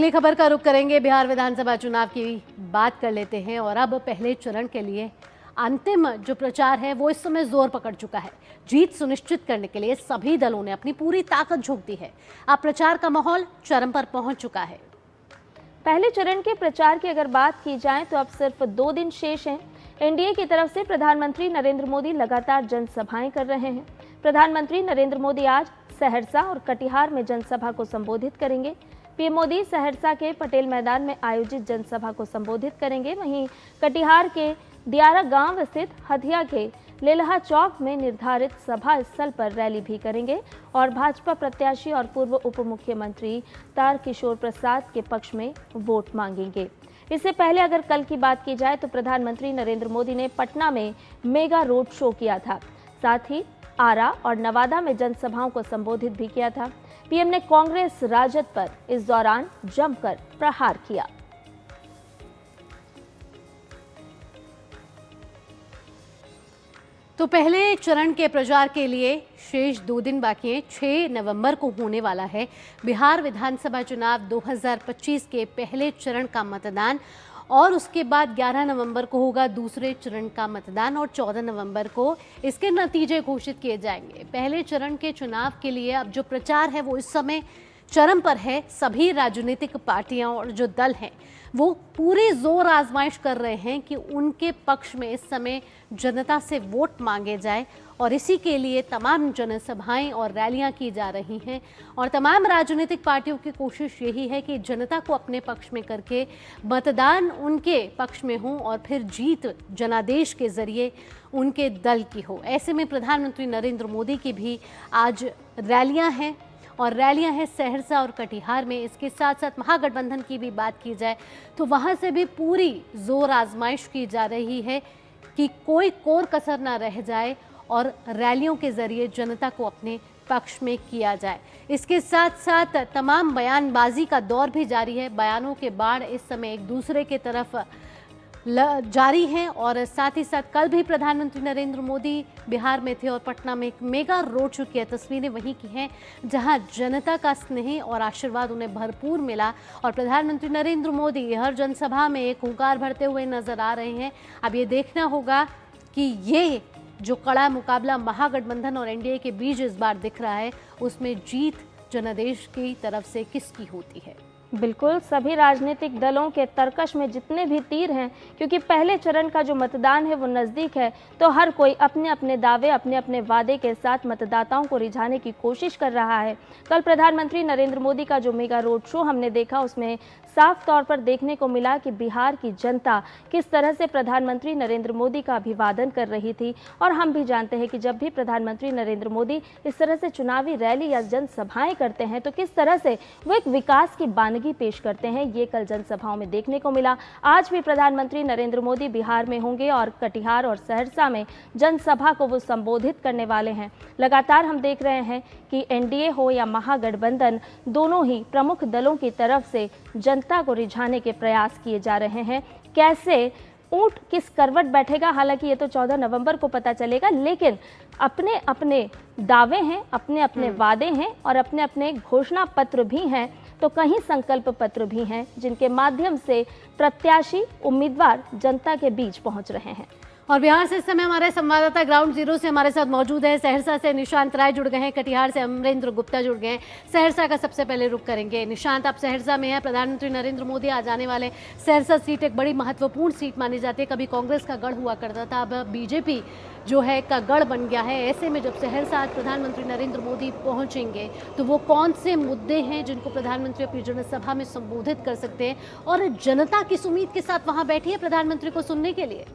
अगली खबर का रुख करेंगे। बिहार विधानसभा चुनाव की बात कर लेते हैं और अब पहले चरण के लिए अंतिम जो प्रचार है वो इस समय जोर पकड़ चुका है। जीत सुनिश्चित करने के लिए सभी दलों ने अपनी पूरी ताकत झोंक दी है। अब प्रचार का माहौल चरम पर पहुंच चुका है। पहले चरण के प्रचार की अगर बात की जाए तो अब सिर्फ 2 दिन शेष हैं। एनडीए की तरफ से प्रधानमंत्री नरेंद्र मोदी लगातार जनसभाएं कर रहे हैं। प्रधानमंत्री नरेंद्र मोदी आज सहरसा और कटिहार में जनसभा को संबोधित करेंगे। पीएम मोदी सहरसा के पटेल मैदान में आयोजित जनसभा को संबोधित करेंगे। वहीं कटिहार के दियारा गांव स्थित हथिया के लेलहा चौक में निर्धारित सभा स्थल पर रैली भी करेंगे और भाजपा प्रत्याशी और पूर्व उप मुख्यमंत्री तारकिशोर प्रसाद के पक्ष में वोट मांगेंगे। इससे पहले अगर कल की बात की जाए तो प्रधानमंत्री नरेंद्र मोदी ने पटना में मेगा रोड शो किया था। साथ ही आरा और नवादा में जनसभाओं को संबोधित भी किया था। पीएम ने कांग्रेस राजद पर इस दौरान जमकर प्रहार किया। तो पहले चरण के प्रचार के लिए शेष 2 दिन बाकी हैं। 6 नवंबर को होने वाला है बिहार विधानसभा चुनाव 2025 के पहले चरण का मतदान और उसके बाद 11 नवंबर को होगा दूसरे चरण का मतदान और 14 नवंबर को इसके नतीजे घोषित किए जाएंगे। पहले चरण के चुनाव के लिए अब जो प्रचार है वो इस समय चरम पर है। सभी राजनीतिक पार्टियां और जो दल हैं वो पूरी जोर आजमाइश कर रहे हैं कि उनके पक्ष में इस समय जनता से वोट मांगे जाए और इसी के लिए तमाम जनसभाएं और रैलियां की जा रही हैं और तमाम राजनीतिक पार्टियों की कोशिश यही है कि जनता को अपने पक्ष में करके मतदान उनके पक्ष में हो और फिर जीत जनादेश के जरिए उनके दल की हो। ऐसे में प्रधानमंत्री नरेंद्र मोदी की भी आज रैलियां हैं और रैलियां हैं सहरसा और कटिहार में। इसके साथ साथ महागठबंधन की भी बात की जाए तो वहां से भी पूरी जोर आजमाइश की जा रही है कि कोई कोर कसर ना रह जाए और रैलियों के जरिए जनता को अपने पक्ष में किया जाए। इसके साथ साथ तमाम बयानबाजी का दौर भी जारी है। बयानों के बाढ़ इस समय एक दूसरे के तरफ जारी हैं और साथ ही साथ कल भी प्रधानमंत्री नरेंद्र मोदी बिहार में थे और पटना में एक मेगा रोड शो की तस्वीरें वहीं की हैं जहां जनता का स्नेह और आशीर्वाद उन्हें भरपूर मिला और प्रधानमंत्री नरेंद्र मोदी हर जनसभा में एक हुंकार भरते हुए नजर आ रहे हैं। अब ये देखना होगा कि ये जो कड़ा मुकाबला महागठबंधन और एनडीए के बीच इस बार दिख रहा है उसमें जीत जनादेश की तरफ से किसकी होती है। बिल्कुल, सभी राजनीतिक दलों के तर्कश में जितने भी तीर हैं, क्योंकि पहले चरण का जो मतदान है वो नज़दीक है, तो हर कोई अपने अपने दावे अपने अपने वादे के साथ मतदाताओं को रिझाने की कोशिश कर रहा है। कल प्रधानमंत्री नरेंद्र मोदी का जो मेगा रोड शो हमने देखा उसमें साफ तौर पर देखने को मिला कि बिहार की जनता किस तरह से प्रधानमंत्री नरेंद्र मोदी का अभिवादन कर रही थी और हम भी जानते हैं कि जब भी प्रधानमंत्री नरेंद्र मोदी इस तरह से चुनावी रैली या जनसभाएं करते हैं तो किस तरह से वो एक विकास की बानगी पेश करते हैं, ये कल जनसभाओं में देखने को मिला। आज भी प्रधानमंत्री नरेंद्र मोदी बिहार में होंगे और कटिहार और सहरसा में जनसभा को वो संबोधित करने वाले हैं। लगातार हम देख रहे हैं कि एनडीए हो या महागठबंधन, दोनों ही प्रमुख दलों की तरफ से जनता को रिझाने के प्रयास किए जा रहे हैं। कैसे ऊंट किस करवट बैठेगा, हालांकि ये तो 14 नवंबर को पता चलेगा, लेकिन अपने अपने दावे हैं, अपने अपने वादे हैं और अपने अपने घोषणा पत्र भी हैं, तो कहीं संकल्प पत्र भी हैं जिनके माध्यम से प्रत्याशी उम्मीदवार जनता के बीच पहुंच रहे हैं। और बिहार से इस समय हमारे संवाददाता ग्राउंड जीरो से हमारे साथ मौजूद है। सहरसा से निशांत राय जुड़ गए हैं, कटिहार से अमरेंद्र गुप्ता जुड़ गए हैं। सहरसा का सबसे पहले रुख करेंगे। निशांत, आप सहरसा में हैं। प्रधानमंत्री नरेंद्र मोदी आ जाने वाले। सहरसा सीट एक बड़ी महत्वपूर्ण सीट मानी जाती है। कभी कांग्रेस का गढ़ हुआ करता था, अब बीजेपी जो है का गढ़ बन गया है। ऐसे में जब सहरसा आज प्रधानमंत्री नरेंद्र मोदी पहुंचेंगे तो वो कौन से मुद्दे हैं जिनको प्रधानमंत्री अपनी जनसभा में संबोधित कर सकते हैं और जनता किस उम्मीद के साथ वहां बैठी है प्रधानमंत्री को सुनने के लिए?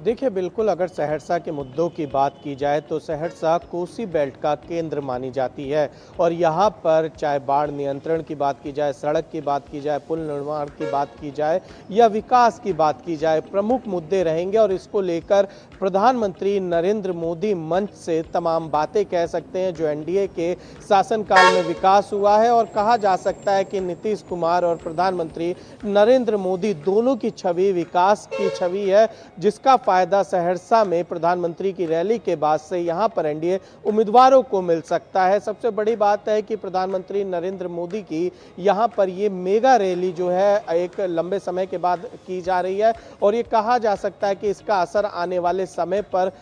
देखिए, बिल्कुल अगर सहरसा के मुद्दों की बात की जाए तो सहरसा कोसी बेल्ट का केंद्र मानी जाती है और यहाँ पर चाहे बाढ़ नियंत्रण की बात की जाए, सड़क की बात की जाए, पुल निर्माण की बात की जाए या विकास की बात की जाए, प्रमुख मुद्दे रहेंगे और इसको लेकर प्रधानमंत्री नरेंद्र मोदी मंच से तमाम बातें कह सकते हैं जो एनडीए के शासनकाल में विकास हुआ है। और कहा जा सकता है कि नीतीश कुमार और प्रधानमंत्री नरेंद्र मोदी दोनों की छवि विकास की छवि है, जिसका फायदा सहरसा में प्रधानमंत्री की रैली के बाद से यहां पर एनडीए उम्मीदवारों को मिल सकता है। सबसे बड़ी बात है कि प्रधानमंत्री नरेंद्र मोदी की यहां पर ये मेगा रैली जो है एक लंबे समय के बाद की जा रही है और ये कहा जा सकता है कि इसका असर आने वाले समय पर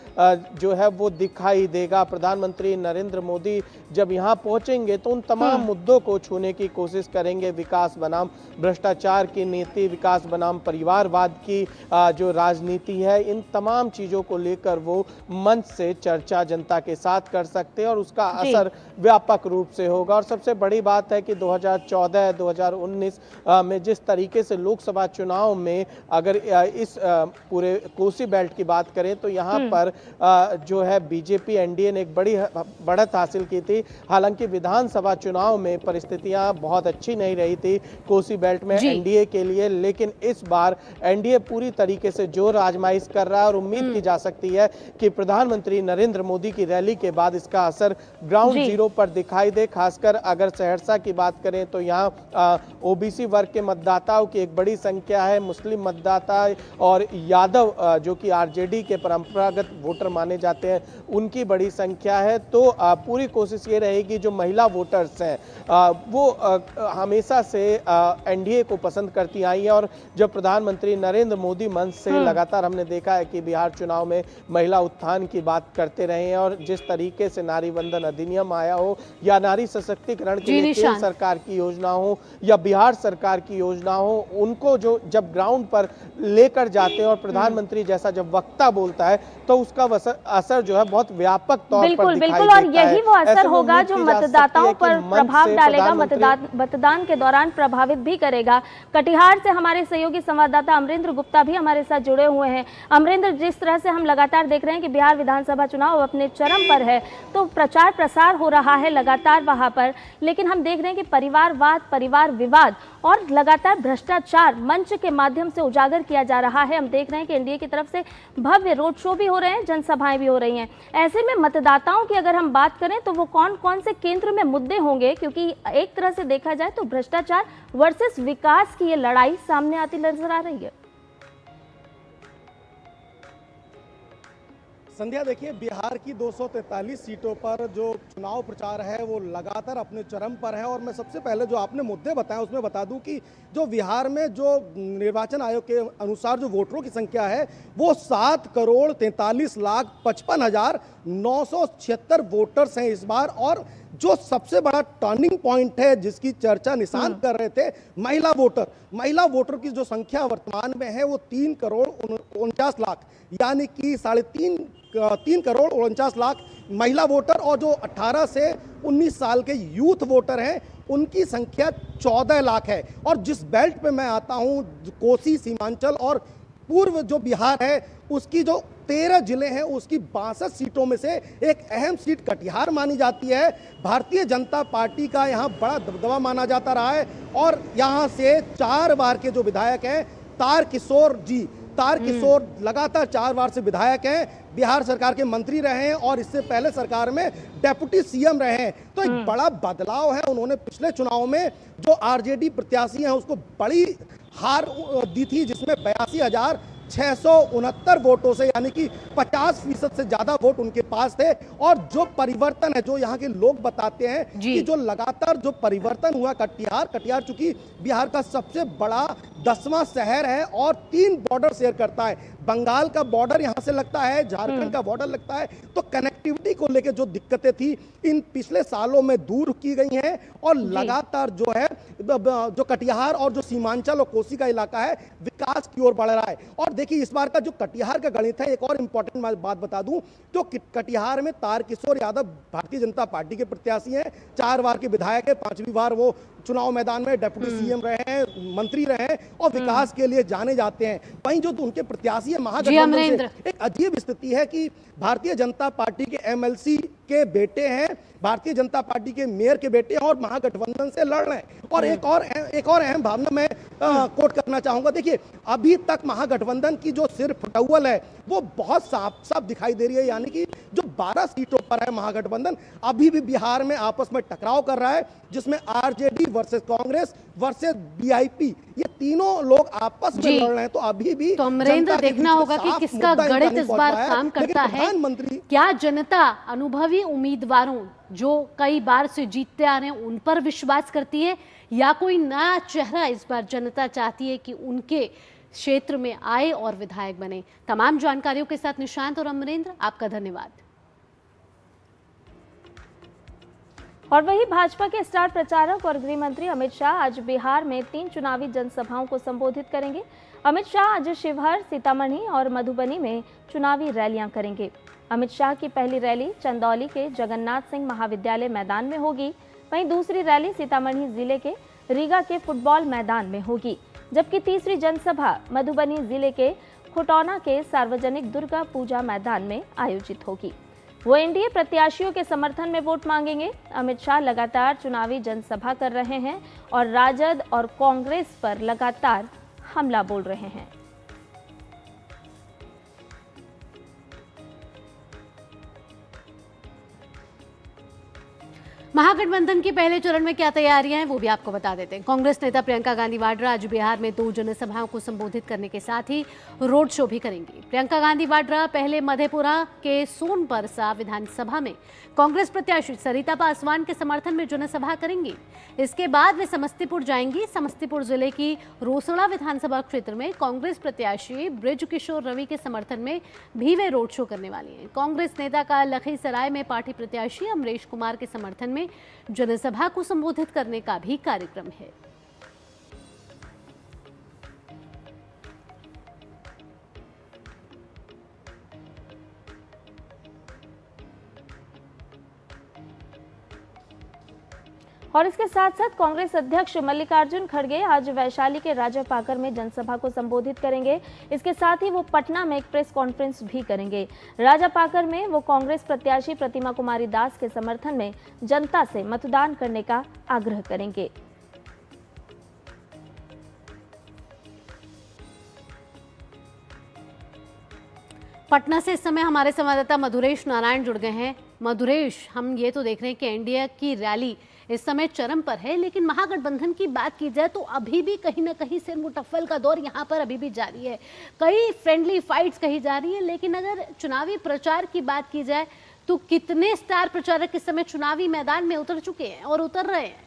जो है वो दिखाई देगा। प्रधानमंत्री नरेंद्र मोदी जब यहां पहुंचेंगे तो उन तमाम मुद्दों को छूने की कोशिश करेंगे। विकास बनाम भ्रष्टाचार की नीति, विकास बनाम परिवारवाद की जो राजनीति है, इन तमाम चीजों को लेकर वो मंच से चर्चा जनता के साथ कर सकते हैं और उसका असर व्यापक रूप से होगा। और सबसे बड़ी बात है कि 2014-2019 में जिस तरीके से लोकसभा चुनाव में अगर इस पूरे कोसी बेल्ट की बात करें तो यहाँ पर जो है बीजेपी एनडीए ने एक बड़ी बढ़त हासिल की थी। हालांकि विधानसभा चुनाव में परिस्थितियां बहुत अच्छी नहीं रही थी कोसी बेल्ट में एनडीए के लिए, लेकिन इस बार एनडीए पूरी तरीके से जोर आजमाइश कर रहा है और उम्मीद की जा सकती है कि प्रधानमंत्री नरेंद्र मोदी की रैली के बाद इसका असर ग्राउंड जीरो पर दिखाई दे। खासकर अगर सहरसा की बात करें तो यहाँ ओबीसी वर्ग के मतदाताओं की एक बड़ी संख्या है, मुस्लिम मतदाता और यादव जो कि आरजेडी के परंपरागत वोटर माने जाते हैं उनकी बड़ी संख्या है। तो पूरी कोशिश ये रहेगी जो महिला वोटर्स हैं वो हमेशा से एनडीए को पसंद करती आई हैं और जब प्रधानमंत्री नरेंद्र मोदी मंच से लगातार हमने देखा है कि बिहार चुनाव में महिला उत्थान की बात करते रहे हैं और जिस तरीके से नारी वंदन अधिनियम आया हो या नारी सशक्तिकरण के लिए केंद्र सरकार की योजना हो या बिहार सरकार की योजना हो, उनको जो जब ग्राउंड पर लेकर जाते हैं और प्रधानमंत्री जैसा जब वक्ता बोलता है तो उसका असर जो है बहुत व्यापक तौर पर दिखाई बिल्कुल और यही वो असर होगा जो मतदाताओं पर प्रभाव डालेगा, मतदान के दौरान प्रभावित भी करेगा। कटिहार से हमारे सहयोगी संवाददाता अमरेंद्र गुप्ता भी हमारे साथ जुड़े हुए हैं। अमरेंद्र, जिस तरह से हम लगातार देख रहे हैं कि बिहार विधानसभा चुनाव अपने चरम पर है तो प्रचार प्रसार हो रहा है लगातार वहां पर, लेकिन हम देख रहे हैं कि परिवारवाद, परिवार विवाद और लगातार भ्रष्टाचार मंच के माध्यम से उजागर किया जा रहा है। हम देख रहे हैं कि एनडीए की तरफ से भव्य रोड शो भी हो रहे हैं, जनसभाएं भी हो रही हैं। ऐसे में मतदाताओं की अगर हम बात करें तो वो कौन कौन से केंद्र में मुद्दे होंगे, क्योंकि एक तरह से देखा जाए तो भ्रष्टाचार वर्सेस विकास की ये लड़ाई सामने आती नजर आ रही है। संध्या, देखिए बिहार की 243 सीटों पर जो चुनाव प्रचार है वो लगातार अपने चरम पर है और मैं सबसे पहले जो आपने मुद्दे बताए उसमें बता दूं कि जो बिहार में जो निर्वाचन आयोग के अनुसार जो वोटरों की संख्या है वो 7,43,55,976 वोटर्स हैं इस बार। और जो सबसे बड़ा टर्निंग पॉइंट है जिसकी चर्चा निशान कर रहे थे महिला वोटर की जो संख्या वर्तमान में है वो 3,49,00,000 यानी कि 3,49,00,000 महिला वोटर और जो 18 से 19 साल के यूथ वोटर हैं उनकी संख्या 14 लाख है। और जिस बेल्ट पे मैं आता हूं, कोसी, सीमांचल और पूर्व जो बिहार है उसकी जो 13 जिले हैं उसकी 62 सीटों में से एक अहम सीट कटिहार मानी जाती है। भारतीय जनता पार्टी का यहाँ बड़ा दबदबा माना जाता रहा है और यहाँ से 4 बार के जो विधायक हैं तारकिशोर लगातार 4 बार से विधायक हैं, बिहार सरकार के मंत्री रहे हैं और इससे पहले सरकार में डेप्यूटी सीएम रहे हैं। तो एक बड़ा बदलाव है। उन्होंने पिछले चुनाव में जो आरजेडी प्रत्याशी हैं उसको बड़ी हार दी थी जिसमें 82,669 वोटों से यानी कि 50% से ज्यादा वोट उनके पास थे। और जो परिवर्तन है जो यहाँ के लोग बताते हैं कि जो लगातार जो परिवर्तन हुआ कटिहार चूंकि बिहार का सबसे बड़ा 10वां शहर है और 3 बॉर्डर शेयर करता है, बंगाल का बॉर्डर यहाँ से लगता है, झारखंड का बॉर्डर लगता है, तो कनेक्टिविटी को लेकर जो दिक्कतें थी इन पिछले सालों में दूर की गई हैं और लगातार जो है जो कटिहार और जो सीमांचल और कोसी का इलाका है विकास की ओर बढ़ रहा है। और देखिए इस बार का जो कटिहार का गणित है, एक और इंपॉर्टेंट बात बता दूं, जो कटिहार में तारकिशोर यादव भारतीय जनता पार्टी के प्रत्याशी हैं, 4 बार के विधायक है, 5वीं बार वो चुनाव मैदान में डेप्यूटी सीएम रहे हैं, मंत्री रहे हैं और विकास के लिए जाने जाते हैं। वहीं जो उनके प्रत्याशी है महागठबंधन से एक अजीब स्थिति है कि भारतीय जनता पार्टी के एमएलसी के बेटे हैं, भारतीय जनता पार्टी के मेयर के बेटे हैं और महागठबंधन से लड़ रहे हैं। और एक और अहम भावना मैं कोट करना चाहूंगा। देखिए, अभी तक महागठबंधन की जो सिर फटौल है वो बहुत साफ साफ दिखाई दे रही है, यानी कि जो 12 सीटों पर है महागठबंधन अभी भी बिहार में आपस में टकराव कर रहा है, जिसमें RJD versus Congress versus VIP, ये तीनों लोग आपस में लड़ रहे हैं। तो अभी भी तो अमरेंद्र, देखना होगा कि किसका गणित इस बार काम करता है। प्रधानमंत्री, क्या जनता अनुभवी उम्मीदवारों जो कई बार से जीतते आ रहे हैं उन पर विश्वास करती है, या कोई नया चेहरा इस बार जनता चाहती है कि उनके क्षेत्र में आए और विधायक बने? तमाम जानकारियों के साथ निशांत और अमरेंद्र, आपका धन्यवाद। और वही भाजपा के स्टार प्रचारक और गृह मंत्री अमित शाह आज बिहार में 3 चुनावी जनसभाओं को संबोधित करेंगे। अमित शाह आज शिवहर, सीतामढ़ी और मधुबनी में चुनावी रैलियां करेंगे। अमित शाह की पहली रैली चंदौली के जगन्नाथ सिंह महाविद्यालय मैदान में होगी, वहीं दूसरी रैली सीतामढ़ी जिले के रीगा के फुटबॉल मैदान में होगी, जबकि तीसरी जनसभा मधुबनी जिले के खुटौना के सार्वजनिक दुर्गा पूजा मैदान में आयोजित होगी। वो एनडीए प्रत्याशियों के समर्थन में वोट मांगेंगे। अमित शाह लगातार चुनावी जनसभा कर रहे हैं और राजद और कांग्रेस पर लगातार हमला बोल रहे हैं। महागठबंधन की पहले चरण में क्या तैयारियां हैं वो भी आपको बता देते हैं। कांग्रेस नेता प्रियंका गांधी वाड्रा आज बिहार में 2 जनसभाओं को संबोधित करने के साथ ही रोड शो भी करेंगी। प्रियंका गांधी वाड्रा पहले मधेपुरा के सोनबरसा विधानसभा में कांग्रेस प्रत्याशी सरिता पासवान के समर्थन में जनसभा करेंगी। इसके बाद वे समस्तीपुर जाएंगी। समस्तीपुर जिले की रोसड़ा विधानसभा क्षेत्र में कांग्रेस प्रत्याशी बृज किशोर रवि के समर्थन में भी वे रोड शो करने वाली हैं। कांग्रेस नेता का लखीसराय में पार्टी प्रत्याशी अमरेश कुमार के समर्थन में जनसभा को संबोधित करने का भी कार्यक्रम है। और इसके साथ साथ कांग्रेस अध्यक्ष मल्लिकार्जुन खड़गे आज वैशाली के राजापाकर में जनसभा को संबोधित करेंगे। इसके साथ ही वो पटना में एक प्रेस कॉन्फ्रेंस भी करेंगे। राजापाकर में वो कांग्रेस प्रत्याशी प्रतिमा कुमारी दास के समर्थन में जनता से मतदान करने का आग्रह करेंगे। पटना से इस समय हमारे संवाददाता मधुरेश नारायण जुड़ गए हैं। मधुरेश, हम ये तो देख रहे हैं कि एनडीए की रैली इस समय चरम पर है, लेकिन महागठबंधन की बात की जाए तो अभी भी कहीं ना कहीं सिर मुटफ्फल का दौर यहाँ पर अभी भी जारी है। कई फ्रेंडली फाइट्स कही जा रही है, लेकिन अगर चुनावी प्रचार की बात की जाए तो कितने स्टार प्रचारक इस समय चुनावी मैदान में उतर चुके हैं और उतर रहे हैं?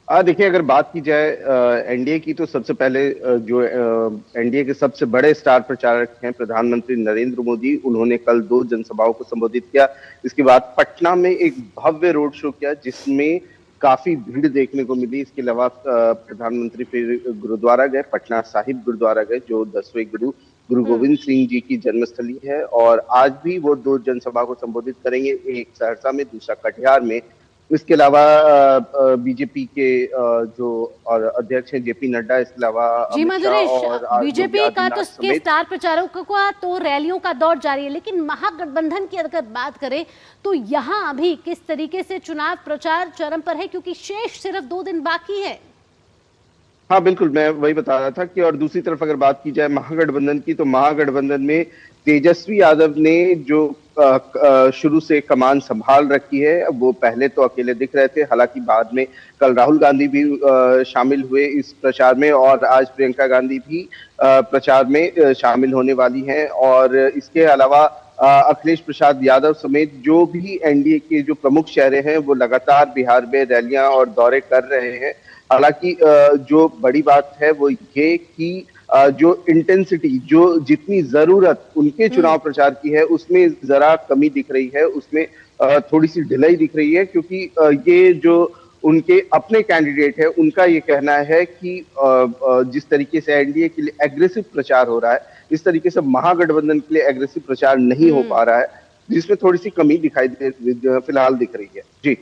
देखिए, अगर बात की जाए एनडीए की, तो सबसे पहले जो एनडीए के सबसे बड़े स्टार प्रचारक हैं प्रधानमंत्री नरेंद्र मोदी, उन्होंने कल 2 जनसभाओं को संबोधित किया। इसके बाद पटना में एक भव्य रोड शो किया जिसमें काफी भीड़ देखने को मिली। इसके अलावा प्रधानमंत्री फिर गुरुद्वारा गए, पटना साहिब गुरुद्वारा गए, जो 10वें गुरु गोविंद सिंह जी की जन्मस्थली है, और आज भी वो 2 जनसभा को संबोधित करेंगे, एक सहरसा में, दूसरा कटिहार में। इसके अलावा बीजेपी के जो और अध्यक्ष हैं जेपी नड्डा, इसके अलावा जी मधुरेश, बीजेपी का तो के स्टार प्रचारकों का तो रैलियों का दौर जारी है, लेकिन महागठबंधन की अगर बात करें तो यहाँ अभी किस तरीके से चुनाव प्रचार चरम पर है, क्योंकि शेष सिर्फ 2 दिन बाकी है। हाँ बिल्कुल, मैं वही बता रहा था कि और दूसरी तरफ अगर बात की जाए महागठबंधन की, तो महागठबंधन में तेजस्वी यादव ने जो शुरू से कमान संभाल रखी है, वो पहले तो अकेले दिख रहे थे, हालांकि बाद में कल राहुल गांधी भी शामिल हुए इस प्रचार में, और आज प्रियंका गांधी भी प्रचार में शामिल होने वाली हैं। और इसके अलावा अखिलेश प्रसाद यादव समेत जो भी एनडीए के जो प्रमुख चेहरे हैं वो लगातार बिहार में रैलियां और दौरे कर रहे हैं। हालांकि जो बड़ी बात है वो ये कि जो इंटेंसिटी, जो जितनी जरूरत उनके चुनाव प्रचार की है, उसमें जरा कमी दिख रही है, उसमें थोड़ी सी ढिलाई दिख रही है, क्योंकि ये जो उनके अपने कैंडिडेट है उनका ये कहना है कि जिस तरीके से एनडीए के लिए एग्रेसिव प्रचार हो रहा है, इस तरीके से महागठबंधन के लिए एग्रेसिव प्रचार नहीं हो पा रहा है, जिसमें थोड़ी सी कमी दिखाई फिलहाल दिख रही है। जी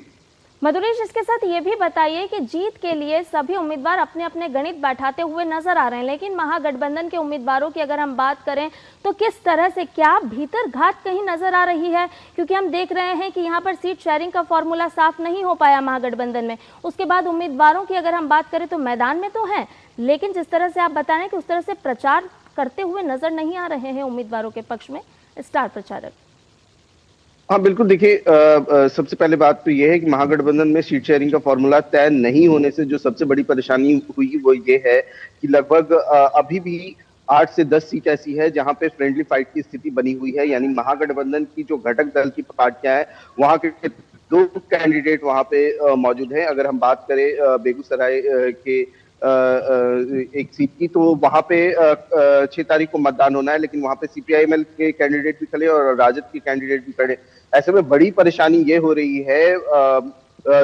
मधुरेश, इसके साथ ये भी बताइए कि जीत के लिए सभी उम्मीदवार अपने अपने गणित बैठाते हुए नजर आ रहे हैं, लेकिन महागठबंधन के उम्मीदवारों की अगर हम बात करें तो किस तरह से, क्या भीतर घात कहीं नजर आ रही है? क्योंकि हम देख रहे हैं कि यहाँ पर सीट शेयरिंग का फॉर्मूला साफ नहीं हो पाया महागठबंधन में। उसके बाद उम्मीदवारों की अगर हम बात करें तो मैदान में तो हैं, लेकिन जिस तरह से आप बताएं कि उस तरह से प्रचार करते हुए नजर नहीं आ रहे हैं उम्मीदवारों के पक्ष में स्टार प्रचारक। हाँ बिल्कुल, देखिए सबसे पहले बात तो ये है कि महागठबंधन में सीट शेयरिंग का फॉर्मूला तय नहीं होने से जो सबसे बड़ी परेशानी हुई वो ये है कि लगभग अभी भी 8 से 10 सीट ऐसी है जहां पे फ्रेंडली फाइट की स्थिति बनी हुई है। यानी महागठबंधन की जो घटक दल की पार्टियां हैं वहां के 2 कैंडिडेट वहां पे मौजूद हैं। अगर हम बात करें बेगूसराय के एक सीट की, तो वहां पे 6 तारीख को मतदान होना है, लेकिन वहां पे सीपीआईएमएल के कैंडिडेट भी खड़े और राजद के कैंडिडेट भी खड़े। ऐसे में बड़ी परेशानी ये हो रही है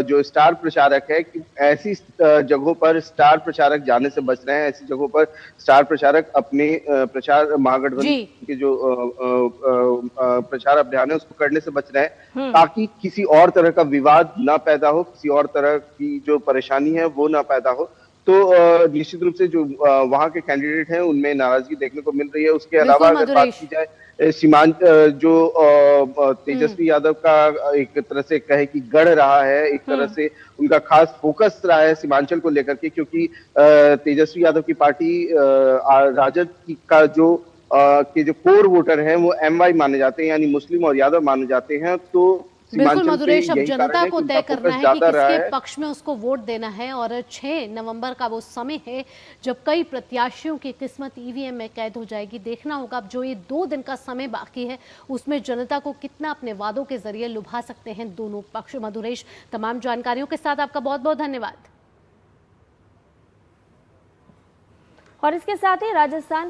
जो स्टार प्रचारक है कि ऐसी जगहों पर स्टार प्रचारक जाने से बच रहे हैं। ऐसी जगहों पर स्टार प्रचारक अपने प्रचार महागठबंधन के जो प्रचार अभियान है उसको करने से बच रहे हैं, ताकि किसी और तरह का विवाद ना पैदा हो, किसी और तरह की जो परेशानी है वो ना पैदा हो। तो निश्चित रूप से जो वहां के कैंडिडेट हैं उनमें नाराजगी देखने को मिल रही है। उसके अलावा अगर बात की जाए सीमांत जो तेजस्वी यादव का एक तरह से कहे कि गढ़ रहा है, एक तरह से उनका खास फोकस रहा है सीमांचल को लेकर के, क्योंकि तेजस्वी यादव की पार्टी राजद का जो के जो कोर वोटर हैं वो एमवाई माने जाते हैं, यानी मुस्लिम और यादव माने जाते हैं। तो बिल्कुल मधुरेश, अब जनता को तय करना है कि किसके पक्ष में उसको वोट देना है, और 6 नवंबर का वो समय है जब कई प्रत्याशियों की किस्मत ईवीएम में कैद हो जाएगी। देखना होगा अब जो ये 2 दिन का समय बाकी है उसमें जनता को कितना अपने वादों के जरिए लुभा सकते हैं दोनों पक्ष। मधुरेश, तमाम जानकारियों के साथ आपका बहुत बहुत धन्यवाद। और इसके साथ ही राजस्थान